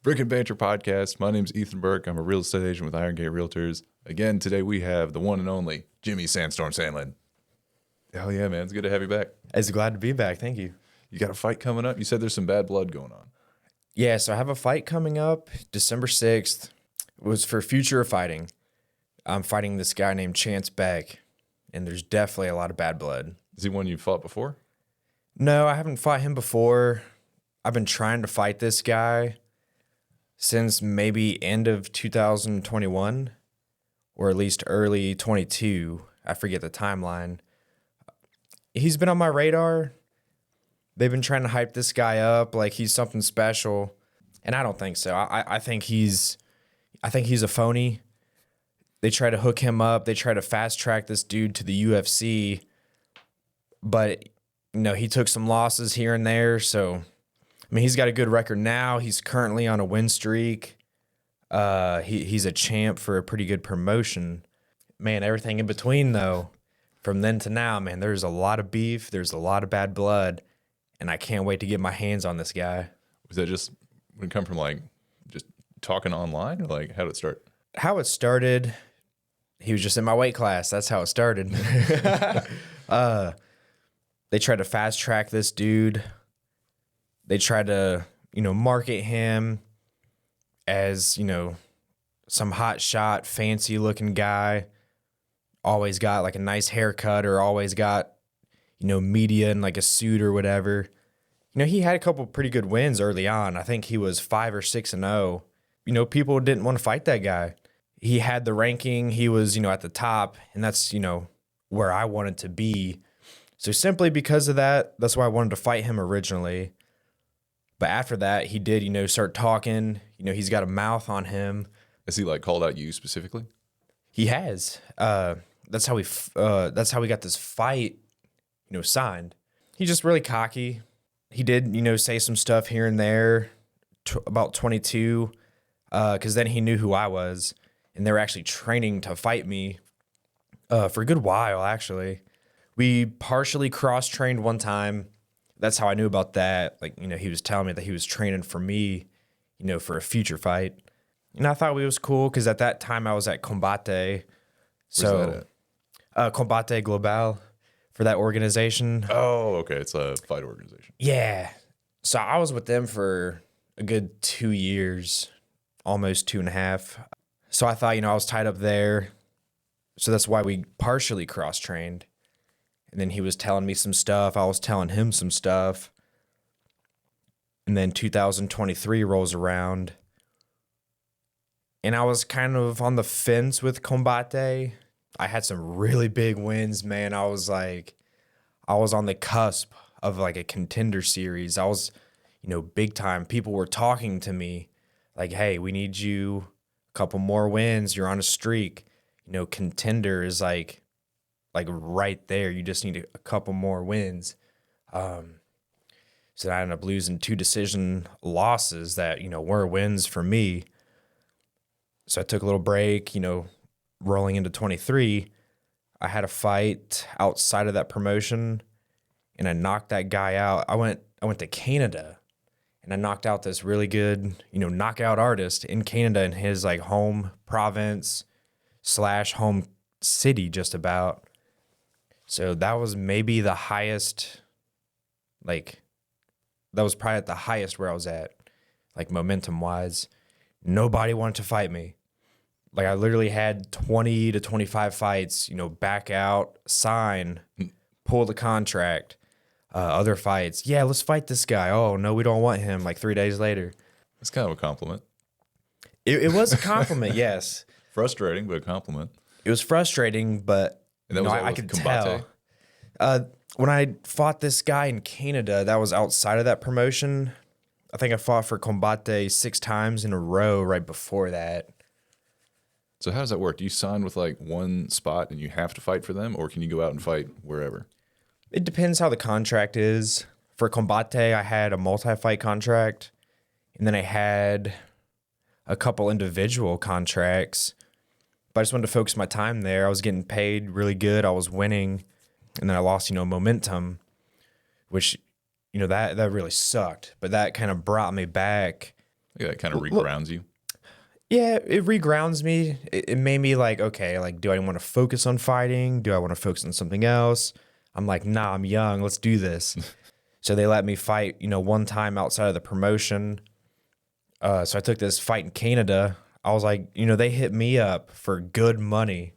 Brick and Banter Podcast. My name's Ethan Burke. I'm a real estate agent with Irongate Realtors. Again, today we have the one and only Jimmy Sandstorm Sandlin. Hell yeah, man. It's good to have you back. It's glad to be back. Thank you. You got a fight coming up? You said there's some bad blood going on. Yeah, so I have a fight coming up December 6th. It was for future of fighting. I'm fighting this guy named Chance Beck, and there's definitely a lot of bad blood. Is he one you fought before? No, I haven't fought him before. I've been trying to fight this guy since maybe end of 2021 or at least early 22. I forget the timeline. He's been on my radar. They've been trying to hype this guy up like he's something special, and I don't think so. I think he's a phony. They try to hook him up. They try to fast track this dude to the UFC, but he took some losses here and there. So, I mean, he's got a good record now. He's currently on a win streak. He's a champ for a pretty good promotion. Man, everything in between though, from then to now, man, there's a lot of beef. There's a lot of bad blood. And I can't wait to get my hands on this guy. Was that just when it come from like just talking online, or like how did it start? How it started, he was just in my weight class. That's how it started. They tried to fast track this dude. They tried to, market him as, some hot shot, fancy looking guy. Always got like a nice haircut or always got media in like a suit or whatever. He had a couple pretty good wins early on. I think he was 5 or 6-0. People didn't want to fight that guy. He had the ranking. He was, at the top, and that's, where I wanted to be. So simply because of that, that's why I wanted to fight him originally. But after that, he did, start talking. He's got a mouth on him. Has he like called out you specifically? He has. That's how we got this fight signed. He's just really cocky. He did, say some stuff here and there about 22, because then he knew who I was, and they were actually training to fight me for a good while, actually. We partially cross-trained one time. That's how I knew about that. Like, he was telling me that he was training for me, for a future fight. And I thought it was cool because at that time I was at Combate. So, Where's that at? Combate Global. For that organization. Oh, okay. It's a fight organization. Yeah. So I was with them for a good 2 years, almost 2.5. So I thought, I was tied up there. So that's why we partially cross-trained. And then he was telling me some stuff. I was telling him some stuff. And then 2023 rolls around. And I was kind of on the fence with Combate. I had some really big wins, man. I was on the cusp of like a contender series. I was, big time. People were talking to me like, hey, we need you a couple more wins. You're on a streak. Contender is like right there. You just need a couple more wins. So I ended up losing 2 decision losses that, were wins for me. So I took a little break, rolling into 23, I had a fight outside of that promotion, and I knocked that guy out. I went to Canada, and I knocked out this really good, knockout artist in Canada in his like home province / home city, just about. So that was maybe the highest, that was probably at the highest where I was at, like momentum wise. Nobody wanted to fight me. Like I literally had 20 to 25 fights, back out, sign, pull the contract, other fights. Yeah, let's fight this guy. Oh, no, we don't want him. Like 3 days later. That's kind of a compliment. It was a compliment, yes. Frustrating, but a compliment. It was frustrating, but I could tell. When I fought this guy in Canada, that was outside of that promotion. I think I fought for Combate 6 times in a row right before that. So how does that work? Do you sign with like one spot and you have to fight for them, or can you go out and fight wherever? It depends how the contract is. For Combate, I had a multi-fight contract, and then I had a couple individual contracts. But I just wanted to focus my time there. I was getting paid really good. I was winning, and then I lost, momentum, which, that really sucked. But that kind of brought me back. Yeah, it kind of regrounds you. Yeah, it regrounds me. It made me like, okay, like, do I want to focus on fighting? Do I want to focus on something else? I'm like, nah, I'm young. Let's do this. So they let me fight, one time outside of the promotion. So I took this fight in Canada. I was like, they hit me up for good money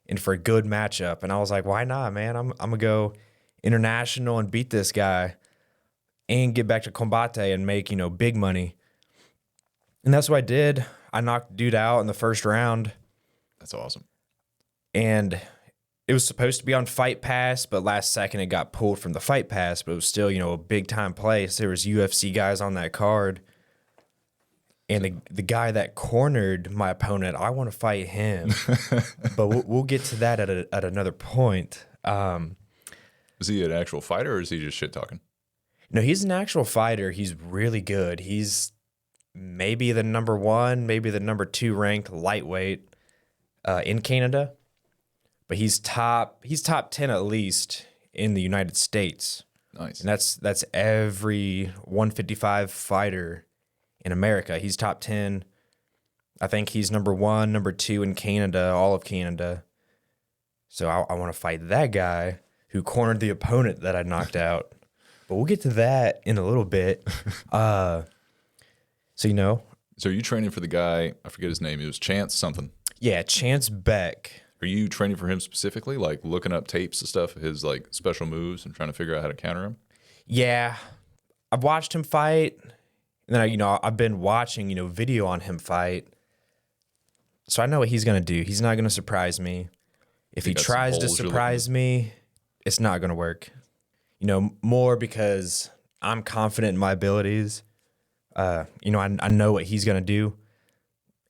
and for a good matchup. And I was like, why not, man? I'm going to go international and beat this guy and get back to combate and make, big money. And that's what I did. I knocked dude out in the first round. That's awesome. And it was supposed to be on Fight Pass, but last second it got pulled from the Fight Pass. But it was still, a big time place. There was UFC guys on that card. And the guy that cornered my opponent, I want to fight him. But we'll get to that at another point. Is he an actual fighter or is he just shit talking? No, he's an actual fighter. He's really good. He's maybe the number 1, maybe the number 2 ranked lightweight in Canada, but he's top 10 at least in the United States. Nice. And that's every 155 fighter in America. He's top 10. I think he's number 1, number 2 in Canada, all of Canada. So I want to fight that guy who cornered the opponent that I knocked out. But we'll get to that in a little bit. So, So are you training for the guy, I forget his name, it was Chance something. Yeah, Chance Beck. Are you training for him specifically, like looking up tapes and stuff, his like special moves and trying to figure out how to counter him? Yeah. I've watched him fight. And then, I've been watching, video on him fight. So I know what he's going to do. He's not going to surprise me. If he tries to surprise me, it's not going to work. More because I'm confident in my abilities. I know what he's going to do.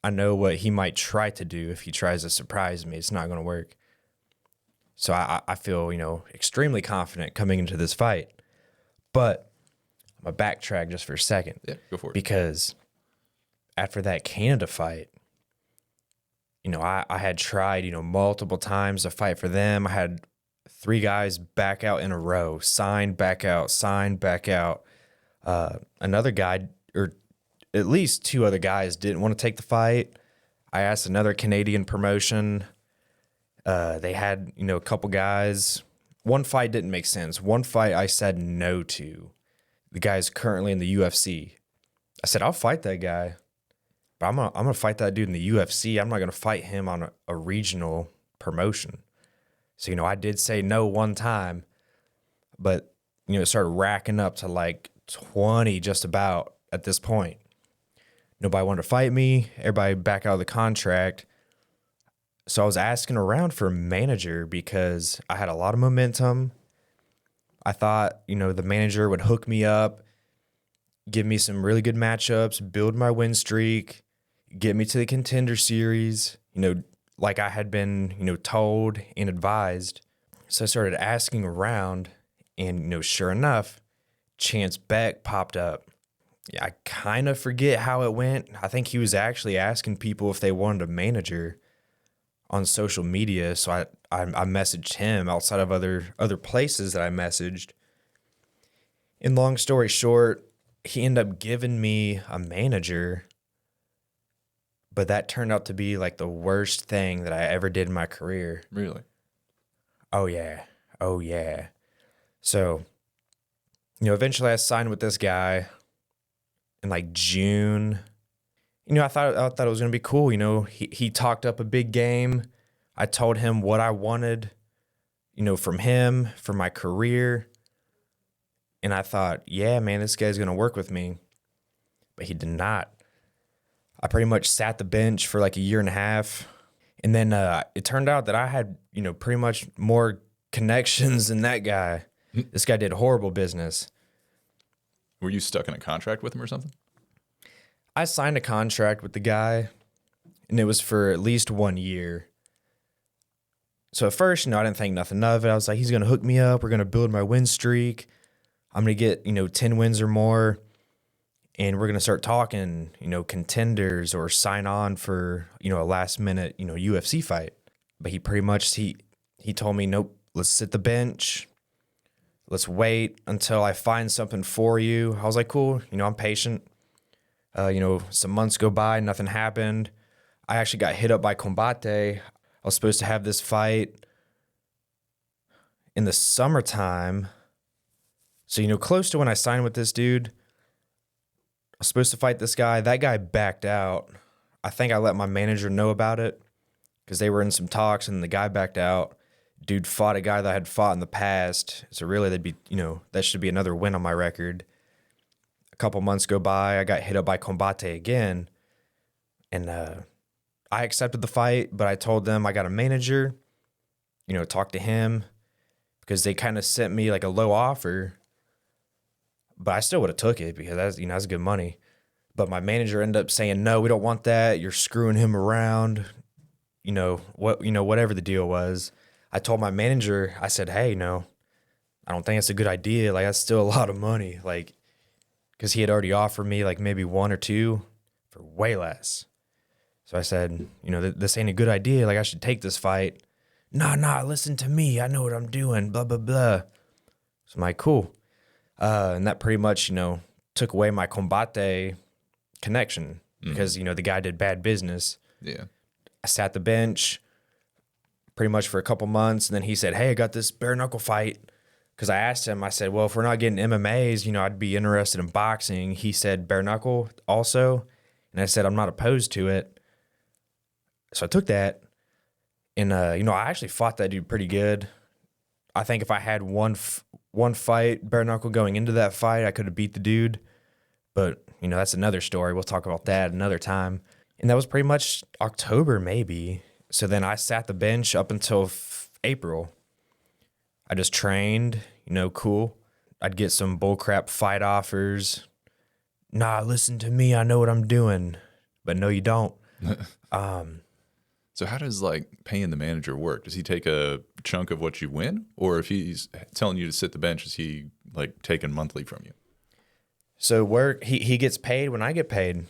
I know what he might try to do. If he tries to surprise me, it's not going to work. So I feel, extremely confident coming into this fight. But I'm going to backtrack just for a second. Yeah, go for it. Because after that Canada fight, I had tried, multiple times to fight for them. I had 3 guys back out in a row, signed back out, signed back out. Another guy, or at least 2 other guys, didn't want to take the fight. I asked another Canadian promotion. They had, a couple guys. One fight didn't make sense. One fight I said no to. The guy's currently in the UFC. I said, I'll fight that guy, but I'm gonna fight that dude in the UFC. I'm not gonna fight him on a regional promotion. So, I did say no one time, but, it started racking up to like 20 just about at this point. Nobody wanted to fight me. Everybody back out of the contract. So I was asking around for a manager because I had a lot of momentum. I thought, the manager would hook me up, give me some really good matchups, build my win streak, get me to the contender series, like I had been, told and advised. So I started asking around, and, sure enough, Chance Beck popped up. Yeah, I kind of forget how it went. I think he was actually asking people if they wanted a manager on social media. So I messaged him outside of other places that I messaged. And long story short, he ended up giving me a manager, but that turned out to be like the worst thing that I ever did in my career. Really? Oh yeah. So, eventually I signed with this guy in like June. I thought it was going to be cool. He talked up a big game. I told him what I wanted, from him, for my career. And I thought, yeah, man, this guy's going to work with me. But he did not. I pretty much sat the bench for like a year and a half. And then it turned out that I had, pretty much more connections than that guy. This guy did horrible business. Were you stuck in a contract with him or something? I signed a contract with the guy, and it was for at least 1 year. So at first, I didn't think nothing of it. I was like, he's going to hook me up. We're going to build my win streak. I'm going to get, 10 wins or more, and we're going to start talking, contenders or sign on for, a last minute, UFC fight. But he pretty much, he told me, nope, let's sit the bench. Let's wait until I find something for you. I was like, cool. I'm patient. Some months go by, nothing happened. I actually got hit up by Combate. I was supposed to have this fight in the summertime. So, close to when I signed with this dude, I was supposed to fight this guy. That guy backed out. I think I let my manager know about it because they were in some talks and the guy backed out. Dude fought a guy that I had fought in the past. So really that should be another win on my record. A couple months go by. I got hit up by Combate again. And I accepted the fight, but I told them I got a manager, talk to him because they kind of sent me like a low offer. But I still would have took it because that's good money. But my manager ended up saying, no, we don't want that. You're screwing him around. Whatever the deal was. I told my manager, I said, hey, no, I don't think it's a good idea. Like, that's still a lot of money. Like, because he had already offered me like maybe one or two for way less. So I said, this ain't a good idea. Like, I should take this fight. Nah, listen to me. I know what I'm doing, blah, blah, blah. So I'm like, cool. And that pretty much, took away my Combate connection because, the guy did bad business. Yeah. I sat the bench pretty much for a couple months. And then he said, hey, I got this bare knuckle fight. Because I asked him, I said, well, if we're not getting MMAs, I'd be interested in boxing. He said bare knuckle also. And I said, I'm not opposed to it. So I took that. And, I actually fought that dude pretty good. I think if I had one fight, bare knuckle going into that fight, I could have beat the dude. But, that's another story. We'll talk about that another time. And that was pretty much October, maybe. So then I sat the bench up until April. I just trained, cool. I'd get some bullcrap fight offers. Nah, listen to me. I know what I'm doing. But no, you don't. So how does paying the manager work? Does he take a chunk of what you win? Or if he's telling you to sit the bench, is he taking monthly from you? So he gets paid when I get paid.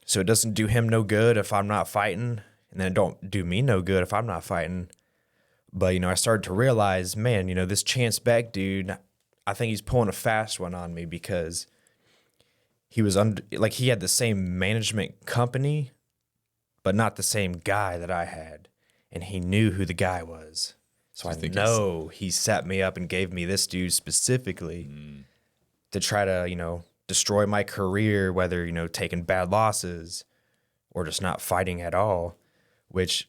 So it doesn't do him no good if I'm not fighting. And then it don't do me no good if I'm not fighting. But, I started to realize, man, this Chance Beck dude, I think he's pulling a fast one on me because he was he had the same management company, but not the same guy that I had. And he knew who the guy was. So I know he set me up and gave me this dude specifically to try to, destroy my career, whether, taking bad losses or just not fighting at all, which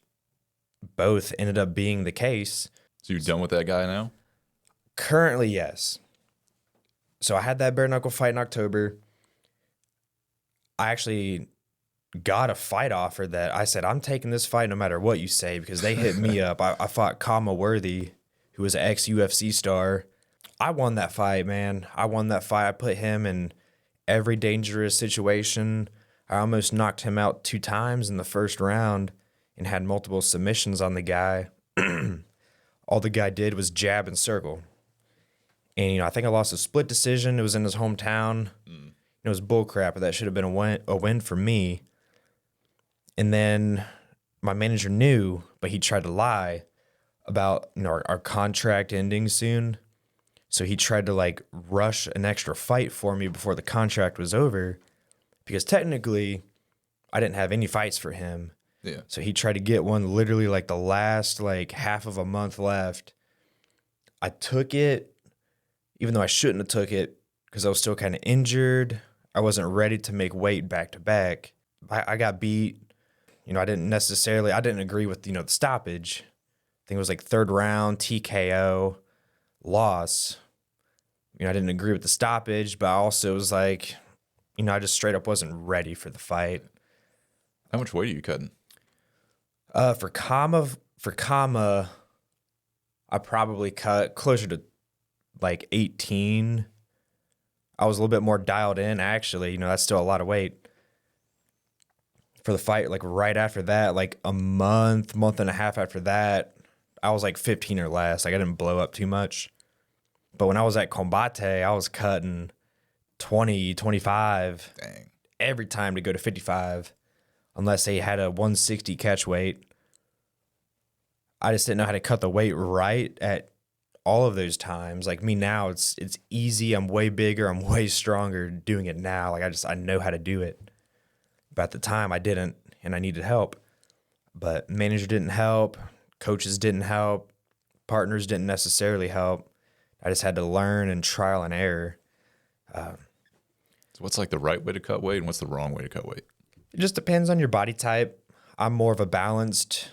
both ended up being the case. So you're done with that guy now? Currently, yes. So I had that bare knuckle fight in October. I actually got a fight offer that I said, I'm taking this fight no matter what you say, because they hit me up. I fought Kama Worthy, who was an ex-UFC star. I won that fight, man. I won that fight. I put him in every dangerous situation. I almost knocked him out 2 times in the first round and had multiple submissions on the guy. All the guy did was jab and circle. And, I think I lost a split decision. It was in his hometown. It was bullcrap, but that should have been a win for me. And then my manager knew, but he tried to lie about our contract ending soon. So he tried to rush an extra fight for me before the contract was over, because technically I didn't have any fights for him. Yeah. So he tried to get one literally the last half of a month left. I took it, even though I shouldn't have took it because I was still kind of injured. I wasn't ready to make weight back to back. I got beat. I didn't agree with, the stoppage. I think it was 3rd round, TKO, loss. I didn't agree with the stoppage, but I also was I just straight up wasn't ready for the fight. How much weight are you cutting? For Kama, I probably cut closer to 18. I was a little bit more dialed in, actually. That's still a lot of weight. For the fight, right after that, a month and a half after that, I was 15 or less. I didn't blow up too much. But when I was at Combate, I was cutting 20, 25. Dang. Every time to go to 55, unless they had a 160 catch weight. I just didn't know how to cut the weight right at all of those times. Me now, it's easy. I'm way bigger. I'm way stronger doing it now. I know how to do it. But at the time I didn't, and I needed help. But manager didn't help, coaches didn't help, partners didn't necessarily help. I just had to learn and trial and error. So what's like the right way to cut weight and what's the wrong way to cut weight? It just depends on your body type. I'm more of a balanced,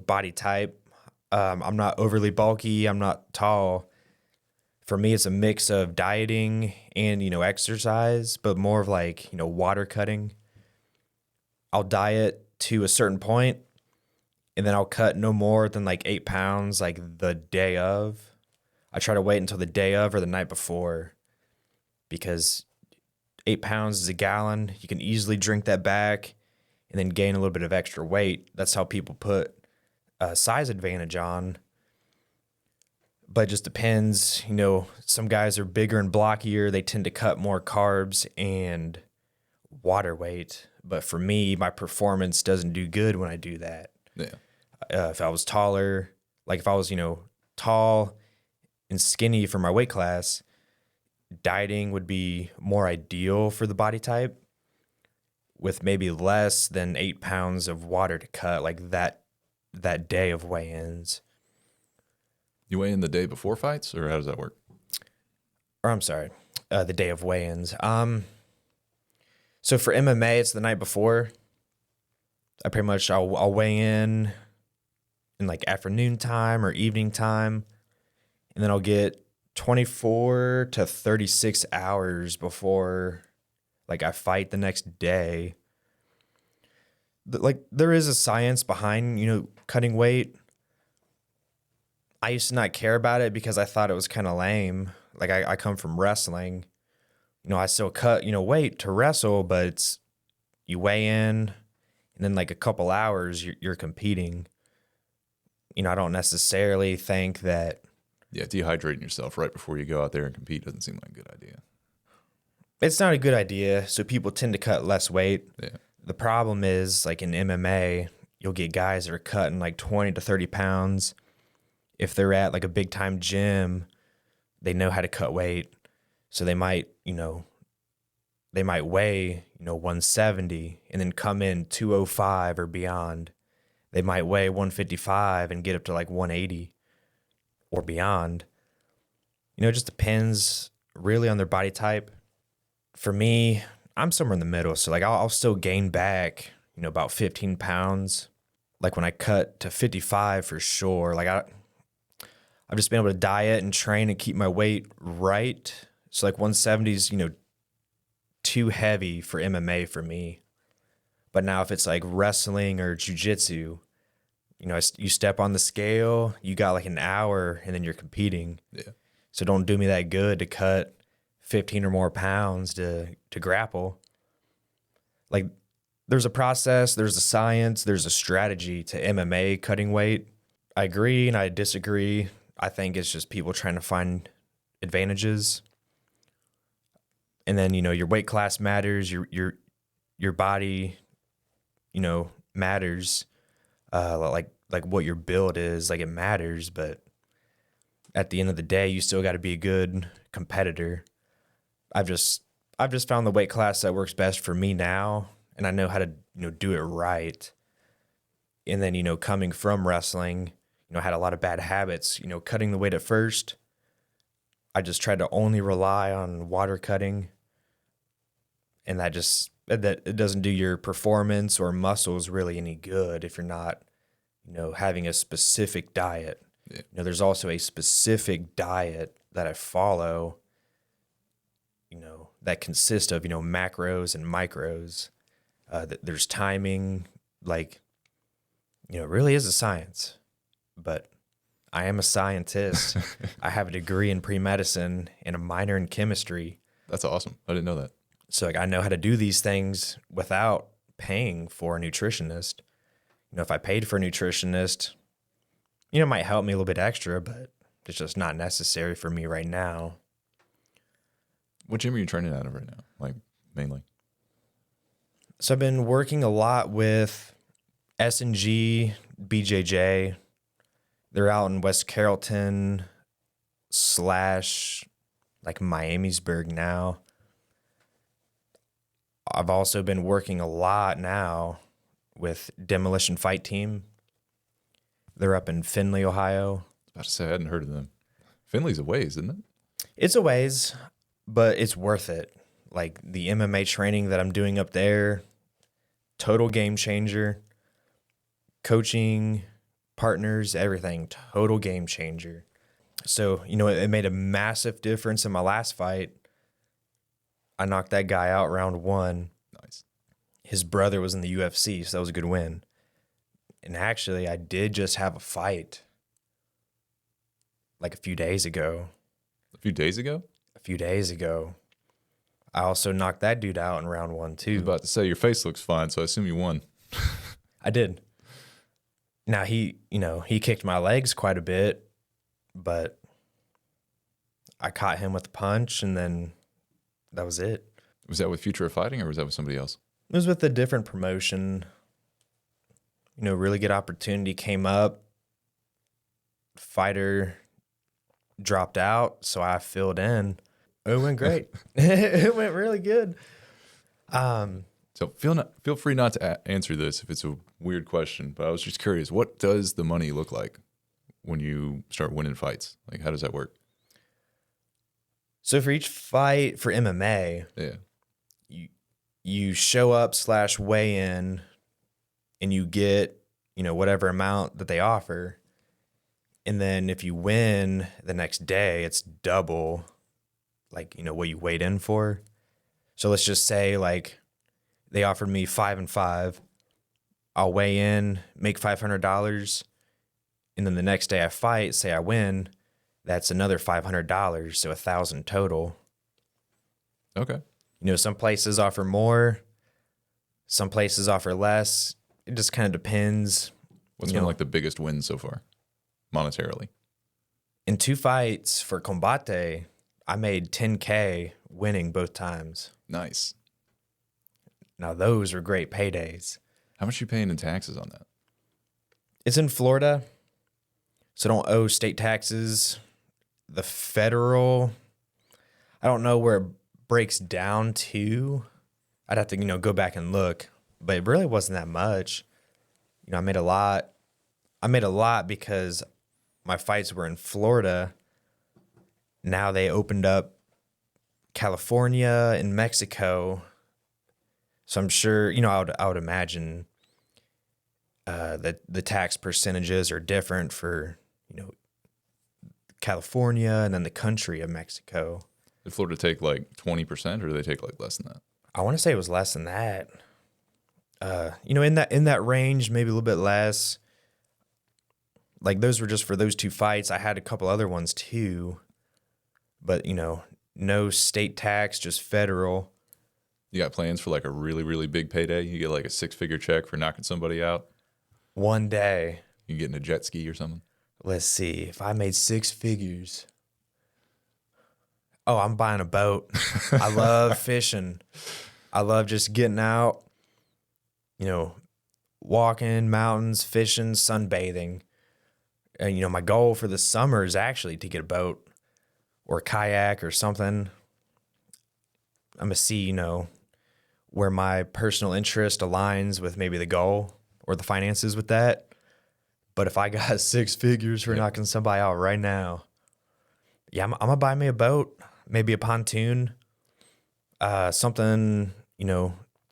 body type. I'm not overly bulky. I'm not tall. For me, it's a mix of dieting and, exercise, but more of like, water cutting. I'll diet to a certain point, and then I'll cut no more than like 8 pounds like the day of. I try to wait until the day of or the night before, because 8 pounds is a gallon. You can easily drink that back and then gain a little bit of extra weight. That's how people put a size advantage on. But it just depends. Some guys are bigger and blockier. They tend to cut more carbs and water weight. But for me, my performance doesn't do good when I do that. Yeah. If I was taller, like if I was, tall and skinny for my weight class, dieting would be more ideal for the body type, with maybe less than 8 pounds of water to cut, like that day of weigh-ins. You weigh in the day before fights, or how does that work? Or I'm sorry, the day of weigh-ins. So for MMA, it's the night before. I pretty much I'll weigh in like afternoon time or evening time, and then I'll get 24 to 36 hours before like I fight the next day. Like there is a science behind, cutting weight. I used to not care about it because I thought it was kind of lame. Like I come from wrestling. I still cut, weight to wrestle, but it's you weigh in and then like a couple hours you're competing. I don't necessarily think that. Yeah, dehydrating yourself right before you go out there and compete doesn't seem like a good idea. It's not a good idea. So people tend to cut less weight. Yeah. The problem is like in MMA, you'll get guys that are cutting like 20 to 30 pounds. If they're at like a big time gym, they know how to cut weight. So they might, weigh, 170 and then come in 205 or beyond. They might weigh 155 and get up to like 180 or beyond. It just depends really on their body type. For me, I'm somewhere in the middle. So like I'll still gain back, about 15 pounds. Like when I cut to 55 for sure, like I've just been able to diet and train and keep my weight right. So like 170 is, too heavy for MMA for me. But now if it's like wrestling or jiu-jitsu, you step on the scale, you got like an hour and then you're competing. Yeah. So don't do me that good to cut 15 or more pounds to grapple. Like there's a process, there's a science, there's a strategy to MMA cutting weight. I agree and I disagree. I think it's just people trying to find advantages. And then, your weight class matters, your body, matters. Like what your build is, like it matters, but at the end of the day, you still got to be a good competitor. I've just found the weight class that works best for me now, and I know how to, do it right. And then, coming from wrestling, I had a lot of bad habits, cutting the weight at first. I just tried to only rely on water cutting, and that it doesn't do your performance or muscles really any good if you're not, having a specific diet. Yeah. There's also a specific diet that I follow, that consists of, macros and micros. There's timing, like, it really is a science, but I am a scientist. I have a degree in pre-medicine and a minor in chemistry. That's awesome. I didn't know that. So like I know how to do these things without paying for a nutritionist. If I paid for a nutritionist, it might help me a little bit extra, but it's just not necessary for me right now. What gym are you training out of right now? Like mainly? So I've been working a lot with S&G, BJJ. They're out in West Carrollton / like Miamisburg now. I've also been working a lot now with Demolition Fight Team. They're up in Findlay, Ohio. I was about to say, I hadn't heard of them. Findlay's a ways, isn't it? It's a ways, but it's worth it. Like the MMA training that I'm doing up there, total game changer. Coaching, partners, everything, total game changer. So, it made a massive difference in my last fight. I knocked that guy out round 1. Nice. His brother was in the UFC, so that was a good win. And actually, I did just have a fight like a few days ago. A few days ago? A few days ago. I also knocked that dude out in round 1, I too. was about to say, your face looks fine, so I assume you won. I did. Now, he kicked my legs quite a bit, but I caught him with a punch, and then that was it. Was that with Future of Fighting, or was that with somebody else? It was with a different promotion. Really good opportunity came up. Fighter dropped out, so I filled in. It went great. It went really good. So feel free not to answer this if it's a weird question, but I was just curious, what does the money look like when you start winning fights? Like, how does that work? So for each fight for MMA, Yeah. you show up / weigh in, and you get, whatever amount that they offer. And then if you win the next day, it's double, like, what you weighed in for. So let's just say, like, they offered me 5 and 5. I'll weigh in, make $500, and then the next day I fight, say I win, that's another $500, so $1,000 total. Okay. Some places offer more, some places offer less. It just kind of depends. What's been like the biggest win so far, monetarily? In 2 fights for Combate, I made $10K winning both times. Nice. Now those were great paydays. How much are you paying in taxes on that? It's in Florida, so don't owe state taxes. The federal, I don't know where it breaks down to. I'd have to, go back and look, but it really wasn't that much. I made a lot. I made a lot because my fights were in Florida. Now they opened up California and Mexico. So I'm sure, I would imagine that the tax percentages are different for, California and then the country of Mexico. Did Florida take like 20%, or do they take like less than that? I want to say it was less than that. In that range, maybe a little bit less. Like those were just for those 2 fights. I had a couple other ones too, but no state tax, just federal. You got plans for like a really, really big payday? You get like a 6-figure check for knocking somebody out? One day. You getting a jet ski or something? Let's see. If I made 6 figures. Oh, I'm buying a boat. I love fishing. I love just getting out, walking, mountains, fishing, sunbathing. And, my goal for the summer is actually to get a boat or a kayak or something. I'm going to see, where my personal interest aligns with maybe the goal or the finances with that. But if I got 6 figures for knocking somebody out right now, yeah, I'm going to buy me a boat, maybe a pontoon, something,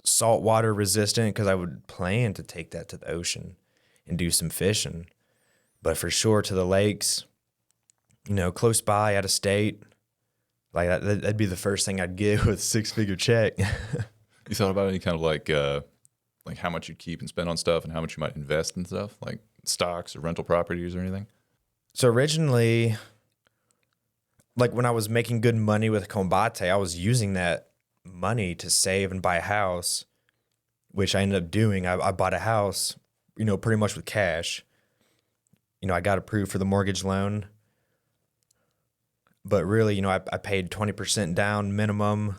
saltwater resistant, because I would plan to take that to the ocean and do some fishing. But for sure to the lakes, close by, out of state, like that'd be the first thing I'd get with a 6-figure check. You thought about any kind of like how much you'd keep and spend on stuff and how much you might invest in stuff, like stocks or rental properties or anything? So originally, like when I was making good money with Combate, I was using that money to save and buy a house, which I ended up doing. I bought a house, pretty much with cash. I got approved for the mortgage loan. But really, I paid 20% down minimum,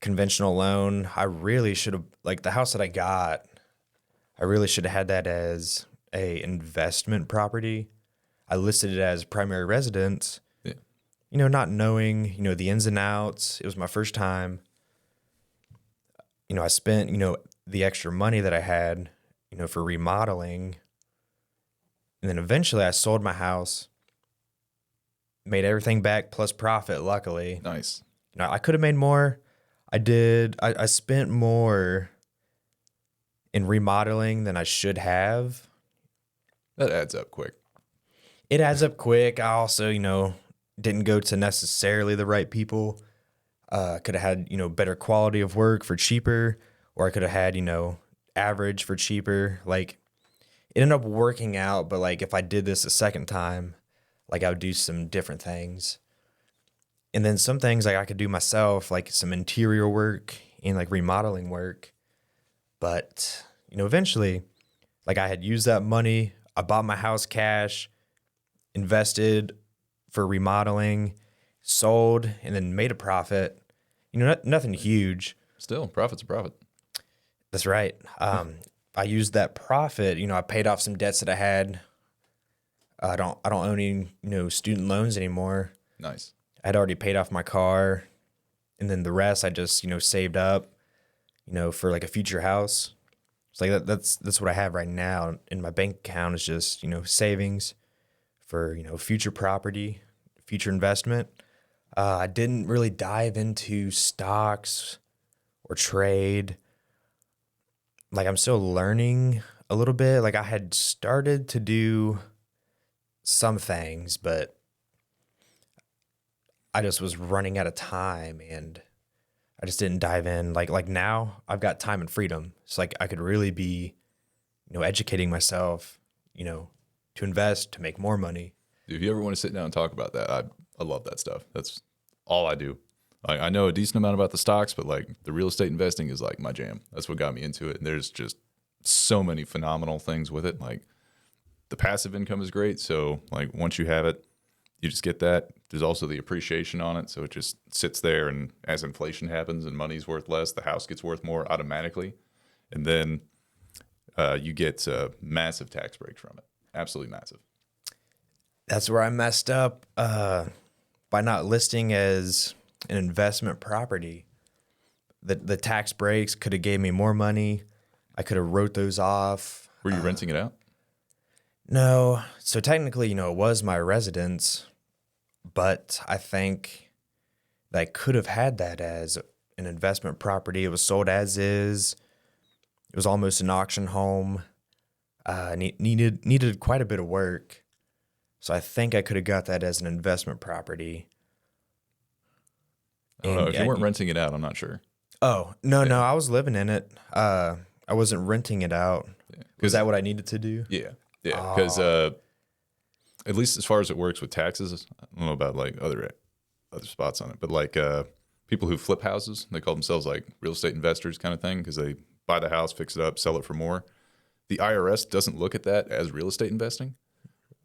conventional loan. I really should have, like the house that I got, I really should have had that as a investment property. I listed it as primary residence, not knowing, the ins and outs. It was my first time. I spent, the extra money that I had, for remodeling. And then eventually I sold my house, made everything back plus profit, luckily. Nice. I could have made more. I did. I spent more in remodeling than I should have. That adds up quick. It adds up quick. I also, didn't go to necessarily the right people. Could have had, better quality of work for cheaper, or I could have had, average for cheaper. Like, it ended up working out, but like if I did this a second time, like I would do some different things. And then some things like I could do myself, like some interior work and like remodeling work. But, eventually, like I had used that money. I bought my house cash, invested for remodeling, sold, and then made a profit. Nothing huge. Still, profit's a profit. That's right. I used that profit. I paid off some debts that I had. I don't own any, student loans anymore. Nice. I'd already paid off my car, and then the rest I just, saved up, for like a future house. It's like that's what I have right now in my bank account is just, savings for, future property, future investment. I didn't really dive into stocks or trade. Like I'm still learning a little bit. Like I had started to do some things, but I just was running out of time and I just didn't dive in. Like now I've got time and freedom. It's like I could really be, educating myself, to invest, to make more money. If you ever want to sit down and talk about that, I love that stuff. That's all I do. Like I know a decent amount about the stocks, but like the real estate investing is like my jam. That's what got me into it. And there's just so many phenomenal things with it. Like the passive income is great. So like once you have it, you just get that. There's also the appreciation on it. So it just sits there, and as inflation happens and money's worth less, the house gets worth more automatically. And then you get a massive tax break from it. Absolutely massive. That's where I messed up by not listing as an investment property. The tax breaks could have gave me more money. I could have wrote those off. Were you renting it out? No. So technically, it was my residence, but I think that I could have had that as an investment property. It was sold as is. It was almost an auction home. Needed quite a bit of work. So I think I could have got that as an investment property. I don't know. If you weren't renting it out, I'm not sure. Oh, no, I was living in it. I wasn't renting it out. Yeah. Was that what I needed to do? Yeah. Yeah. Because at least as far as it works with taxes, I don't know about like other spots on it, but like people who flip houses, they call themselves like real estate investors kind of thing because they buy the house, fix it up, sell it for more. The IRS doesn't look at that as real estate investing,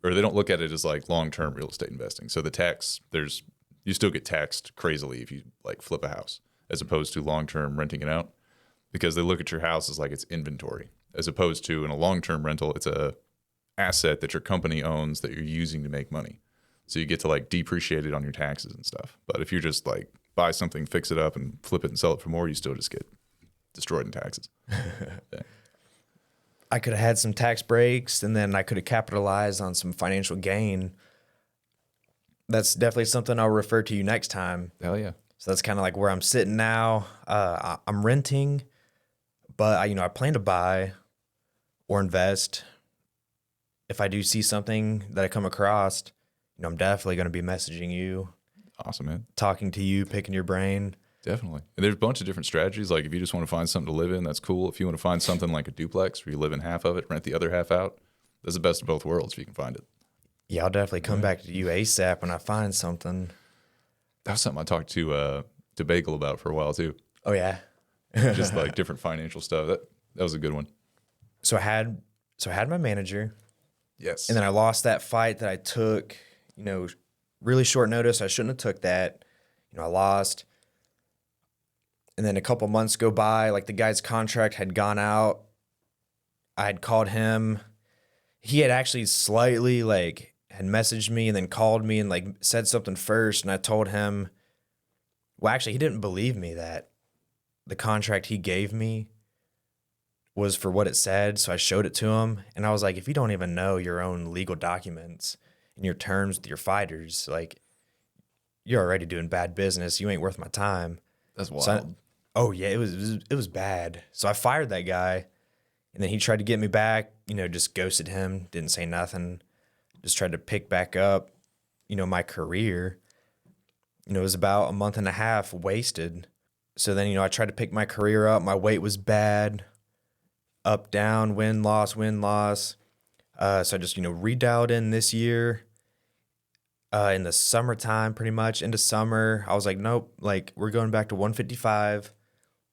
or they don't look at it as like long-term real estate investing. So the tax, you still get taxed crazily if you like flip a house as opposed to long-term renting it out, because they look at your house as like it's inventory, as opposed to in a long-term rental, it's a asset that your company owns that you're using to make money. So you get to like depreciate it on your taxes and stuff. But if you just like buy something, fix it up and flip it and sell it for more, you still just get destroyed in taxes. Yeah. I could have had some tax breaks, and then I could have capitalized on some financial gain. That's definitely something I'll refer to you next time. Hell yeah. So that's kind of like where I'm sitting now. I'm renting, but I plan to buy or invest. If I do see something that I come across, I'm definitely going to be messaging you. Awesome, man. Talking to you, picking your brain. Definitely. And there's a bunch of different strategies. Like if you just want to find something to live in, that's cool. If you want to find something like a duplex where you live in half of it, rent the other half out, that's the best of both worlds if you can find it. Yeah, I'll definitely come back to you ASAP when I find something. That was something I talked to Bagel about for a while too. Oh yeah. Just like different financial stuff. That was a good one. So I had my manager. Yes. And then I lost that fight that I took, really short notice. I shouldn't have took that. I lost. And then a couple months go by, like the guy's contract had gone out. I had called him. He had actually slightly had messaged me and then called me and said something first. And I told him, well, actually he didn't believe me that the contract he gave me was for what it said. So I showed it to him, and I was like, if you don't even know your own legal documents and your terms with your fighters, like, you're already doing bad business. You ain't worth my time. That's wild. So oh yeah, it was bad. So I fired that guy, and then he tried to get me back. Just ghosted him. Didn't say nothing. Just tried to pick back up. My career. It was about a month and a half wasted. So then I tried to pick my career up. My weight was bad. Up, down, win, loss, win, loss. So I just redialed in this year. In the summertime, pretty much into summer, I was like, nope, like we're going back to 155.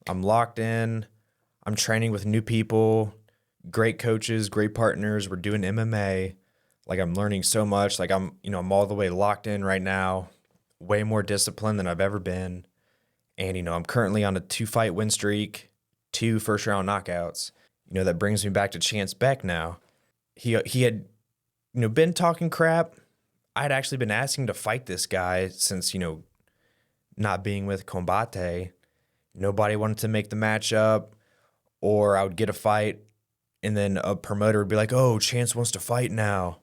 I'm locked in. I'm training with new people, great coaches, great partners. We're doing MMA. Like I'm learning so much. Like I'm all the way locked in right now, way more disciplined than I've ever been. And, I'm currently on a 2-fight win streak, 2 first-round knockouts. That brings me back to Chance Beck now. He had, been talking crap. I had actually been asking to fight this guy since, not being with Combate. Nobody wanted to make the matchup, or I would get a fight, and then a promoter would be like, oh, Chance wants to fight now.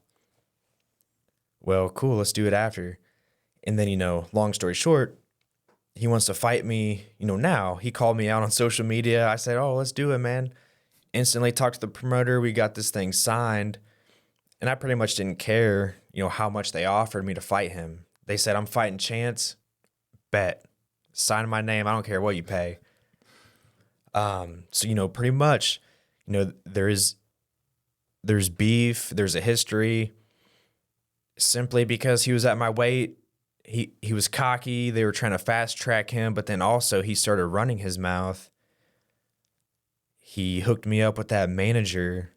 Well, cool, let's do it after. And then, long story short, he wants to fight me, now. He called me out on social media. I said, oh, let's do it, man. Instantly talked to the promoter. We got this thing signed. And I pretty much didn't care, how much they offered me to fight him. They said, I'm fighting Chance. Bet. Sign my name. I don't care what you pay. So, pretty much, there's beef. There's a history. Simply because he was at my weight. He was cocky. They were trying to fast track him, but then also he started running his mouth. He hooked me up with that manager,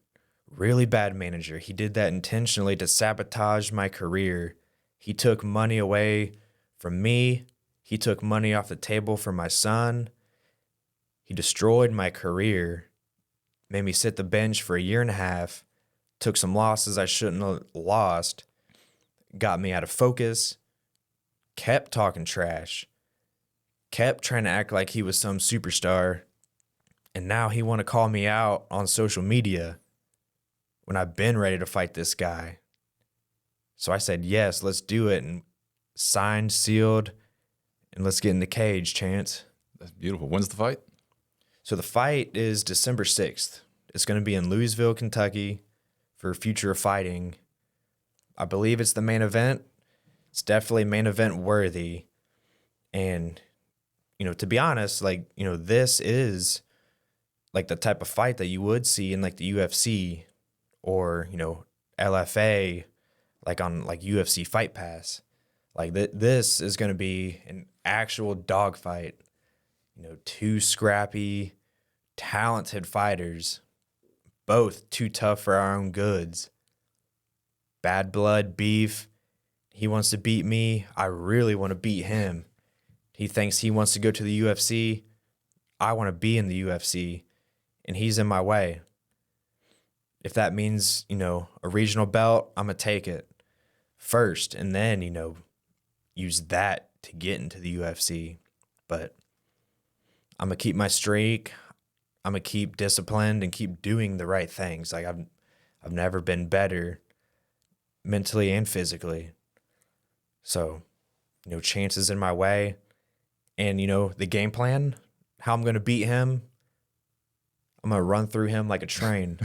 really bad manager. He did that intentionally to sabotage my career. He took money away from me. He took money off the table for my son. He destroyed my career, made me sit the bench for 1.5 years, took some losses I shouldn't have lost, got me out of focus, kept talking trash, kept trying to act like he was some superstar, and now he want to call me out on social media when I've been ready to fight this guy. So I said, yes, let's do it, and signed, sealed, and let's get in the cage, Chance. That's beautiful. When's the fight? So the fight is December 6th. It's going to be in Louisville, Kentucky for Future of Fighting. I believe it's the main event. It's definitely main event worthy. And, to be honest, this is like the type of fight that you would see in like the UFC or, LFA, like on like UFC Fight Pass. Like this is going to be an actual dogfight. 2 scrappy, talented fighters, both too tough for our own goods. Bad blood, beef. He wants to beat me. I really want to beat him. He thinks he wants to go to the UFC. I want to be in the UFC, and he's in my way. If that means, a regional belt, I'm going to take it first, and then, use that to get into the UFC. But I'm going to keep my streak. I'm going to keep disciplined and keep doing the right things. Like I've never been better mentally and physically. So, chances in my way. And, the game plan, how I'm going to beat him, I'm going to run through him like a train.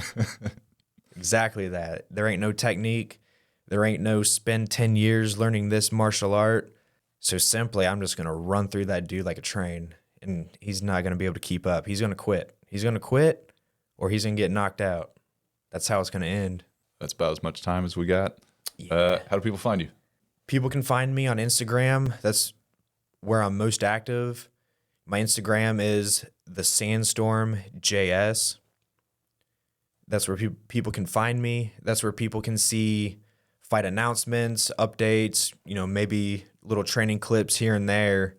Exactly that. There ain't no technique. There ain't no spend 10 years learning this martial art. So simply, I'm just going to run through that dude like a train. And he's not going to be able to keep up. He's going to quit. He's going to quit or he's going to get knocked out. That's how it's going to end. That's about as much time as we got. Yeah. How do people find you? People can find me on Instagram. That's where I'm most active. My Instagram is the Sandstorm JS. That's where people can find me. That's where people can see fight announcements, updates, maybe little training clips here and there.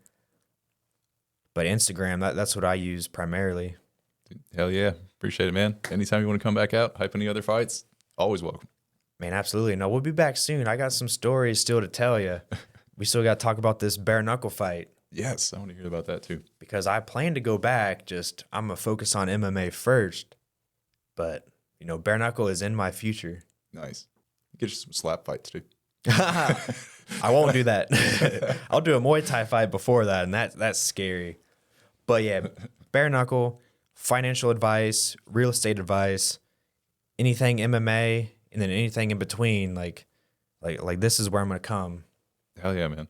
But Instagram, that's what I use primarily. Hell yeah. Appreciate it, man. Anytime you want to come back out, hype any other fights, always welcome. Man, absolutely. No, we'll be back soon. I got some stories still to tell you. We still got to talk about this bare knuckle fight. Yes, I want to hear about that too. because I plan to go back. Just I'm gonna focus on MMA first, but bare knuckle is in my future. Nice. Get you some slap fights too. I won't do that. I'll do a Muay Thai fight before that, and that's scary. But yeah, bare knuckle, financial advice, real estate advice, anything MMA, and then anything in between. Like this is where I'm gonna come. Hell yeah, man.